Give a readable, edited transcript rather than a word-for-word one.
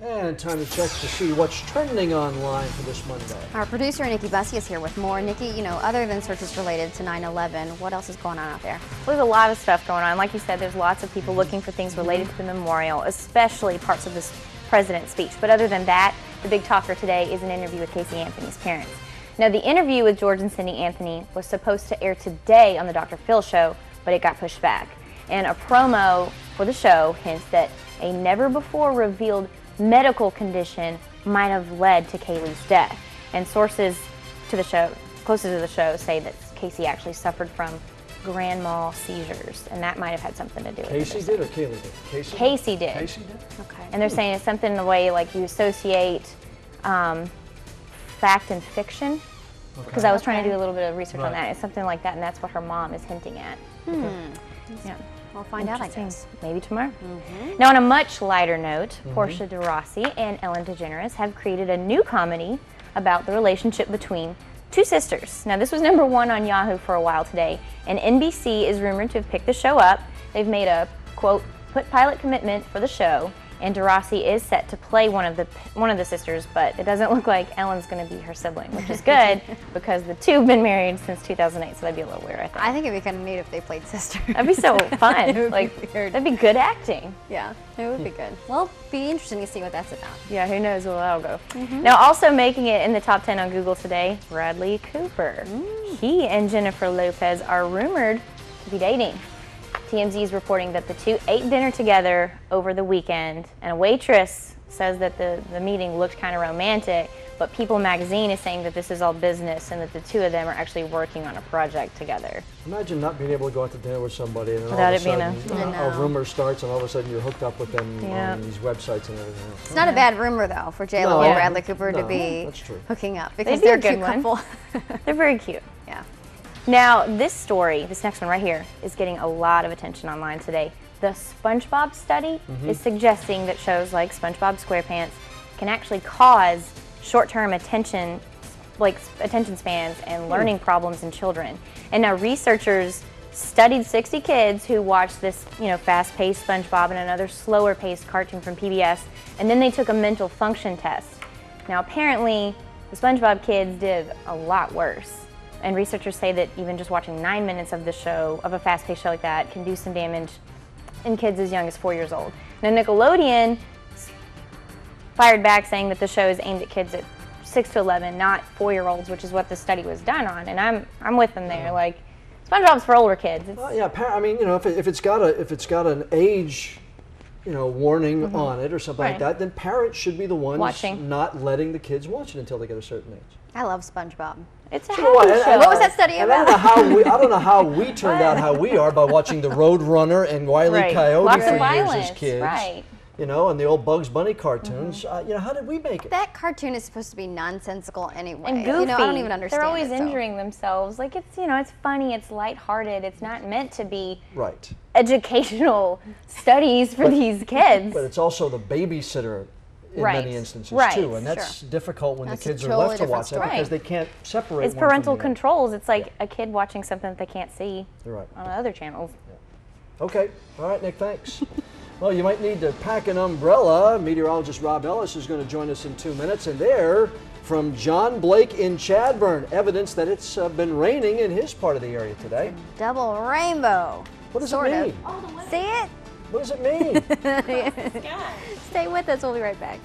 And time to check to see what's trending online for this Monday. Our producer, Nikki Bussey, is here with more. Nikki, you know, other than searches related to 9/11, what else is going on out there? Well, there's a lot of stuff going on. Like you said, there's lots of people looking for things related to the memorial, especially parts of this president's speech. But other than that, the big talker today is an interview with Casey Anthony's parents. Now, the interview with George and Cindy Anthony was supposed to air today on the Dr. Phil show, but it got pushed back. And a promo for the show hints that a never-before-revealed medical condition might have led to Kaylee's death. And sources to the show, closer to the show, say that Casey actually suffered from grand mal seizures, and that might have had something to do with it. Casey did or Kaylee did? Casey did. Casey did? Okay. And they're saying it's something in the way like you associate fact and fiction. Because I was trying to do a little bit of research on that. It's something like that, and that's what her mom is hinting at. Yeah. We'll find out, I guess. Maybe tomorrow. Now, on a much lighter note, Portia de Rossi and Ellen DeGeneres have created a new comedy about the relationship between two sisters. Now, this was #1 on Yahoo for a while today, and NBC is rumored to have picked the show up. They've made a, quote, put pilot commitment for the show, and de Rossi is set to play one of the sisters, but it doesn't look like Ellen's going to be her sibling, which is good because the two have been married since 2008, so that'd be a little weird, I think. I think it'd be kind of neat if they played sisters. That'd be so fun. It would like, be weird. that'd be good acting. Yeah, it would be good. Well, be interesting to see what that's about. Yeah, who knows where that'll go. Now, also making it in the top 10 on Google today, Bradley Cooper. He and Jennifer Lopez are rumored to be dating. TMZ is reporting that the two ate dinner together over the weekend, and a waitress says that the meeting looked kind of romantic, but People magazine is saying that this is all business and that the two of them are actually working on a project together. Imagine not being able to go out to dinner with somebody and then Without all of it a being sudden a rumor starts and all of a sudden you're hooked up with them on these websites and everything else. It's not a bad rumor, though, for J.Lo and Bradley Cooper to be hooking up, because they're a cute couple. They're very cute. Yeah. Now, this next one right here, is getting a lot of attention online today. The SpongeBob study is suggesting that shows like SpongeBob SquarePants can actually cause short-term attention spans and learning problems in children. And now researchers studied 60 kids who watched this, fast-paced SpongeBob and another slower-paced cartoon from PBS, and then they took a mental function test. Now, apparently, the SpongeBob kids did a lot worse. And researchers say that even just watching 9 minutes of a fast-paced show like that, can do some damage in kids as young as 4 years old. Now, Nickelodeon fired back saying that the show is aimed at kids at 6 to 11, not 4-year-olds, which is what the study was done on. And I'm with them there. Like, SpongeBob's for older kids. Yeah, I mean, if it's got an age, warning on it or something like that, then parents should be the ones not letting the kids watch it until they get a certain age. I love SpongeBob. It's a happy show. What was that study about? I don't know how we turned out how we are by watching the Roadrunner and Wile E. Coyote for years as kids. Right. And the old Bugs Bunny cartoons. How did we make it? That cartoon is supposed to be nonsensical anyway. And goofy. I don't even understand. They're always injuring themselves. Like, it's funny, it's lighthearted. It's not meant to be educational studies for these kids. But it's also the babysitter in many instances too, and that's difficult when the kids are left to watch that because they can't separate. It's parental controls. It's like a kid watching something that they can't see on other channels. Okay, all right, Nick, thanks. Well, you might need to pack an umbrella. Meteorologist Rob Ellis is going to join us in 2 minutes, and there, from John Blake in Chadbourne, evidence that it's been raining in his part of the area today. Double rainbow. What does it mean? See it? What does it mean? Stay with us. We'll be right back.